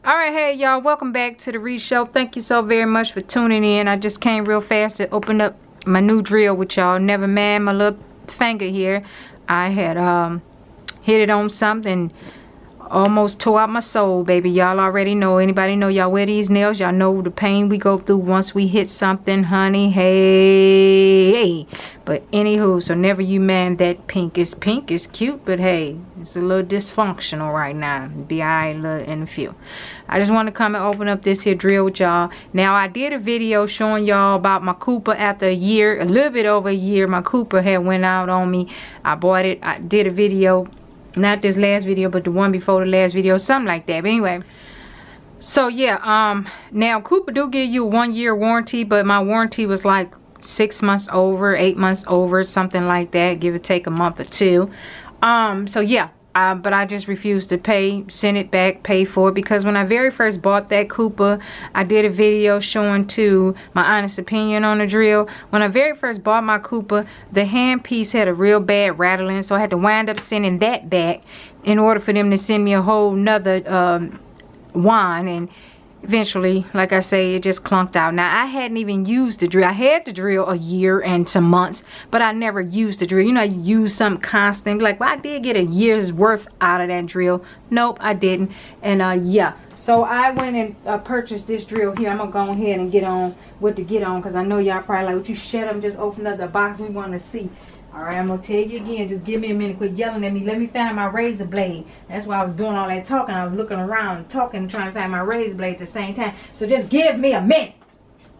Alright, hey y'all, welcome back to the Reed Show. Thank you so very much for tuning in. I just came real fast to open up my new drill with y'all. Never mind my little finger here. I had hit it on something, almost tore out my soul, baby. Y'all already know. Anybody know y'all wear these nails? Y'all know the pain we go through once we hit something, honey. Hey. But anywho, so never you man that pink. Is cute, but hey, it's a little dysfunctional right now. Be alright in a few. I just want to come and open up this here drill with y'all. Now I did a video showing y'all about my Cooper after a year, a little bit over a year. My Cooper had went out on me. I bought it. I did a video. Not this last video, but the one before the last video, something like that. But anyway, so yeah, now Cooper do give you a 1 year warranty, but my warranty was like 6 months over, 8 months over, something like that, give or take a month or two. So yeah, but I just refused to pay, send it back, pay for it, because when I very first bought that Cooper, I did a video showing to my honest opinion on the drill. When I very first bought my Cooper, the handpiece had a real bad rattling, so I had to wind up sending that back in order for them to send me a whole nother wand, and eventually, like I say, it just clunked out. Now, I hadn't even used the drill. I had the drill a year and some months, but I never used the drill. You know, you use something constant. Be like, well, I did get a year's worth out of that drill. Nope, I didn't. And yeah, so I went and purchased this drill here. I'm going to go ahead and get on with the get on, because I know y'all probably like, would you shut up and just open up the box we want to see. Alright, I'm going to tell you again, just give me a minute, quit yelling at me. Let me find my razor blade. That's why I was doing all that talking. I was looking around, talking, trying to find my razor blade at the same time. So just give me a minute.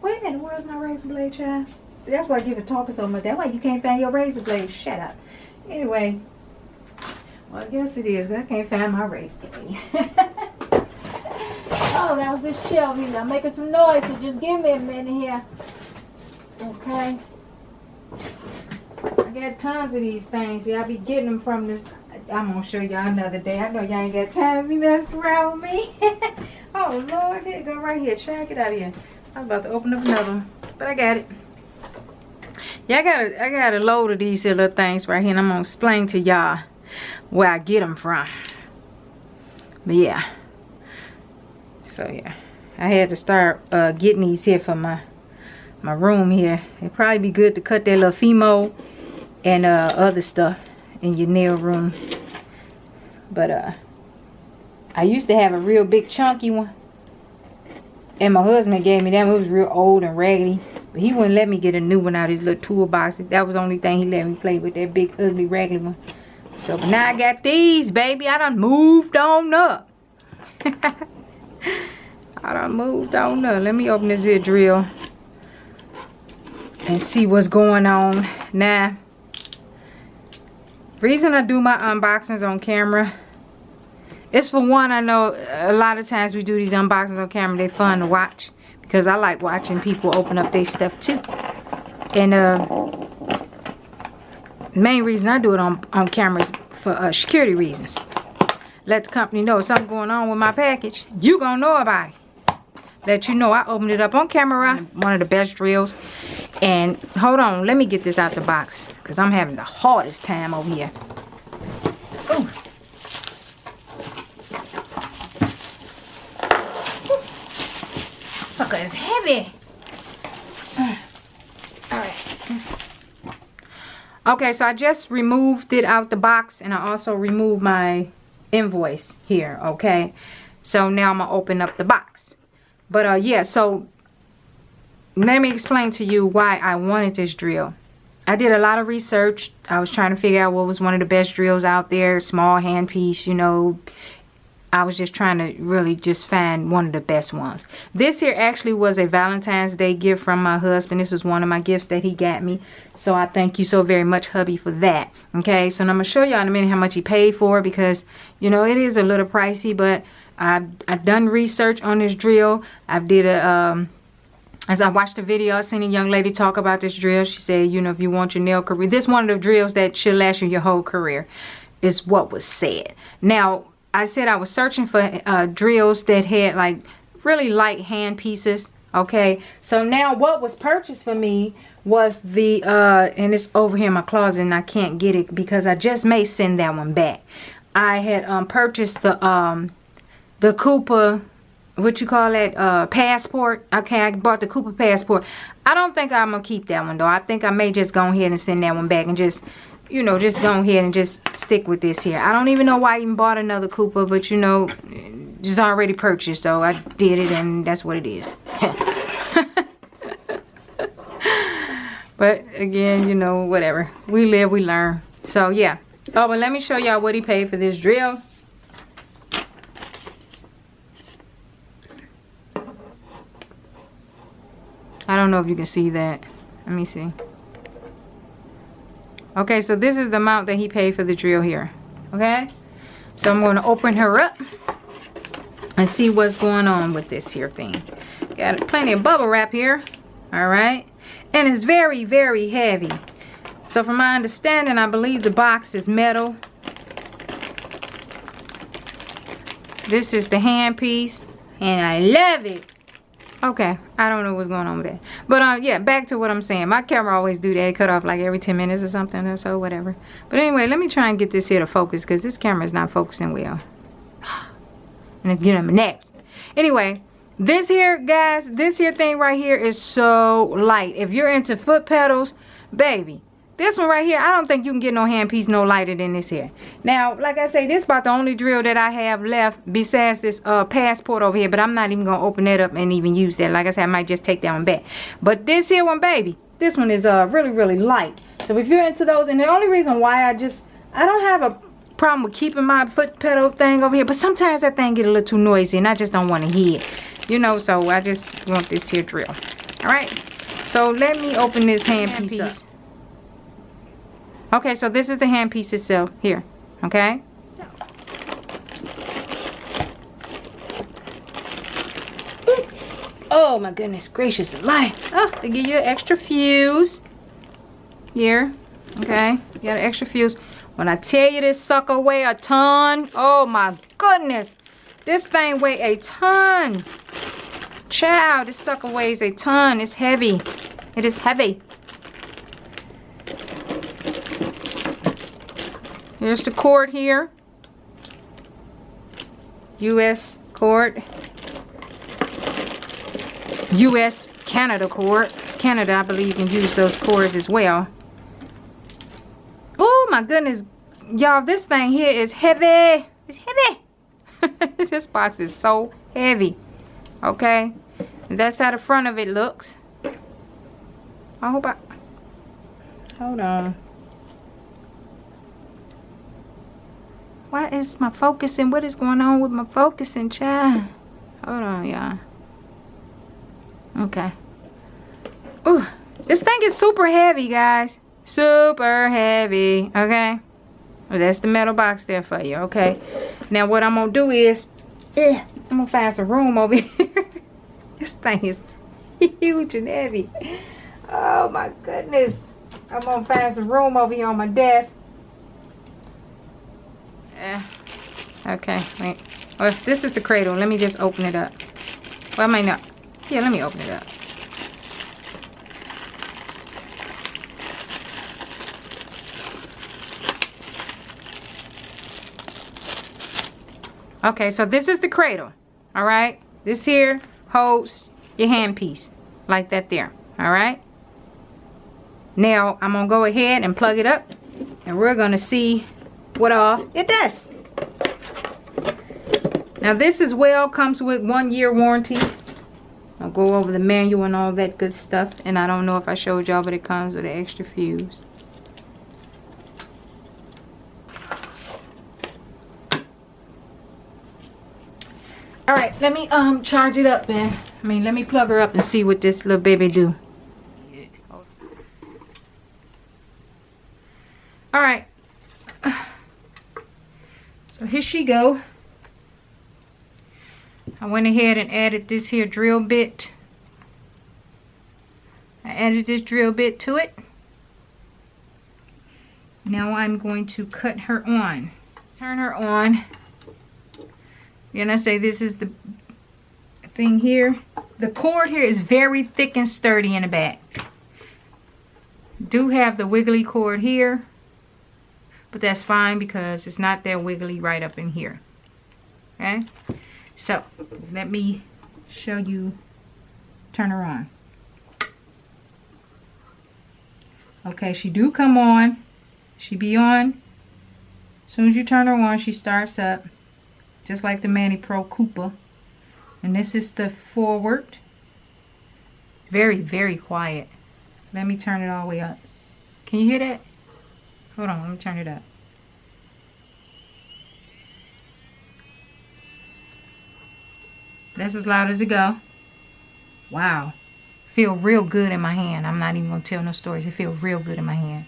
Wait a minute, where's my razor blade, child? See, that's why I give it talking so much. That's why you can't find your razor blade. Shut up. Anyway, well, I guess it is, because I can't find my razor blade. Oh, that was this shelf here. I'm making some noise, so just give me a minute here. Okay. I got tons of these things. See, I be getting them from this. I'm gonna show y'all another day. I know y'all ain't got time to be messing around with me. Oh Lord, here it go right here. Check it out here. I was about to open up another one, but I got it. Yeah, I got a load of these here little things right here, and I'm gonna explain to y'all where I get them from. But yeah, so yeah, I had to start getting these here for my room here. It'd probably be good to cut that little Fimo and other stuff in your nail room. But I used to have a real big chunky one, and my husband gave me that one. It was real old and raggedy, but he wouldn't let me get a new one out of his little toolbox. That was the only thing he let me play with, that big ugly raggedy one. So but now I got these, baby. I done moved on up. I done moved on up. Let me open this here drill and see what's going on. Now, reason I do my unboxings on camera is, for one, I know a lot of times we do these unboxings on camera, they're fun to watch, because I like watching people open up their stuff too. And the main reason I do it on camera is for security reasons. Let the company know if something going on with my package, you gonna know about it. Let you know I opened it up on camera. One of the best drills. And hold on, let me get this out the box, because I'm having the hardest time over here. Ooh. Sucker is heavy. Alright. Okay, so I just removed it out the box, and I also removed my invoice here, okay? So now I'm going to open up the box. But yeah, so let me explain to you why I wanted this drill. I did a lot of research. I was trying to figure out what was one of the best drills out there. Small handpiece, you know. I was just trying to really just find one of the best ones. This here actually was a Valentine's Day gift from my husband. This was one of my gifts that he got me. So I thank you so very much, hubby, for that. Okay, so I'm going to show y'all in a minute how much he paid for it, because, you know, it is a little pricey, but I've done research on this drill. I did a as I watched the video, I seen a young lady talk about this drill. She said, you know, if you want your nail career, this one of the drills that should last you your whole career, is what was said. Now, I said I was searching for drills that had like really light hand pieces. Okay, so now what was purchased for me was the and it's over here in my closet, and I can't get it because I just may send that one back. I had purchased the Cooper what you call that, passport. Okay, I bought the Cooper passport. I don't think I'm gonna keep that one though. I think I may just go ahead and send that one back and just, you know, just go ahead and just stick with this here. I don't even know why I even bought another Cooper, but you know, just already purchased though. I did it and that's what it is. But again, you know, whatever. We live, we learn. So yeah. Oh, but let me show y'all what he paid for this drill. I don't know if you can see that. Let me see. Okay, so this is the amount that he paid for the drill here. Okay? So I'm going to open her up and see what's going on with this here thing. Got plenty of bubble wrap here. Alright? And it's very, very heavy. So from my understanding, I believe the box is metal. This is the hand piece. And I love it. Okay, I don't know what's going on with that. But yeah, back to what I'm saying. My camera always do that. It cut off like every 10 minutes or something or so, whatever. But anyway, let me try and get this here to focus because this camera is not focusing well. And it's getting my naps. Anyway, this here, guys, this here thing right here is so light. If you're into foot pedals, baby, this one right here, I don't think you can get no handpiece no lighter than this here. Now, like I say, this is about the only drill that I have left besides this passport over here. But I'm not even going to open that up and even use that. Like I said, I might just take that one back. But this here one, baby, this one is really, really light. So if you're into those, and the only reason why I don't have a problem with keeping my foot pedal thing over here. But sometimes that thing get a little too noisy and I just don't want to hear it. You know, so I just want this here drill. Alright, so let me open this handpiece up. Okay, so this is the handpiece itself here. Okay? Oh my goodness gracious alive. Oh, they give you an extra fuse. Here. Okay. You got an extra fuse. When I tell you this sucker weigh a ton, oh my goodness. This thing weigh a ton. Child, this sucker weighs a ton. It's heavy. It is heavy. Here's the cord here. US cord. US Canada cord. It's Canada, I believe you can use those cords as well. Oh my goodness. Y'all, this thing here is heavy. It's heavy. This box is so heavy. Okay. And that's how the front of it looks. I hope hold on. Why is my focusing? What is going on with my focusing, child? Hold on, y'all. Okay. Ooh, this thing is super heavy, guys. Super heavy, okay? Well, that's the metal box there for you, okay? Now, what I'm going to do is, I'm going to find some room over here. This thing is huge and heavy. Oh, my goodness. I'm going to find some room over here on my desk. Okay, wait. Well, this is the cradle. Let me just open it up. Well, I might not. Yeah, let me open it up. Okay, so this is the cradle. Alright? This here holds your handpiece. Like that there. Alright? Now, I'm going to go ahead and plug it up. And we're going to see what all it does. Now this as well comes with 1 year warranty. I'll go over the manual and all that good stuff. And I don't know if I showed y'all, but it comes with an extra fuse. Alright, let me charge it up, man. Let me plug her up and see what this little baby do. Alright. So here she go. I went ahead and added this here drill bit. I added this drill bit to it. Now I'm going to cut her on. Turn her on. And I say this is the thing here. The cord here is very thick and sturdy in the back. Do have the wiggly cord here. But that's fine because it's not that wiggly right up in here. Okay? So, let me show you, turn her on. Okay, she do come on. She be on. As soon as you turn her on, she starts up. Just like the Manny Pro Cooper. And this is the forward. Very, very quiet. Let me turn it all the way up. Can you hear that? Hold on, let me turn it up. That's as loud as it go. Wow. Feel real good in my hand. I'm not even going to tell no stories. It feels real good in my hand.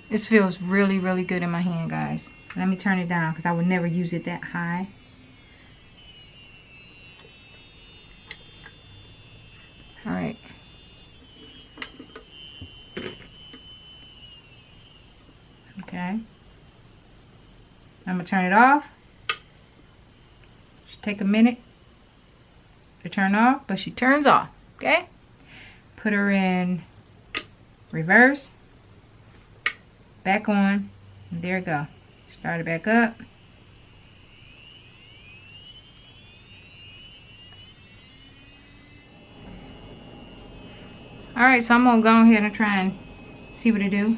This feels really, really good in my hand, guys. Let me turn it down because I would never use it that high. Alright. Okay. I'm going to turn it off. Should take a minute to turn off, but she turns off. Okay? Put her in reverse. Back on. And there we go. Start it back up. Alright, so I'm going to go ahead and try and see what it do.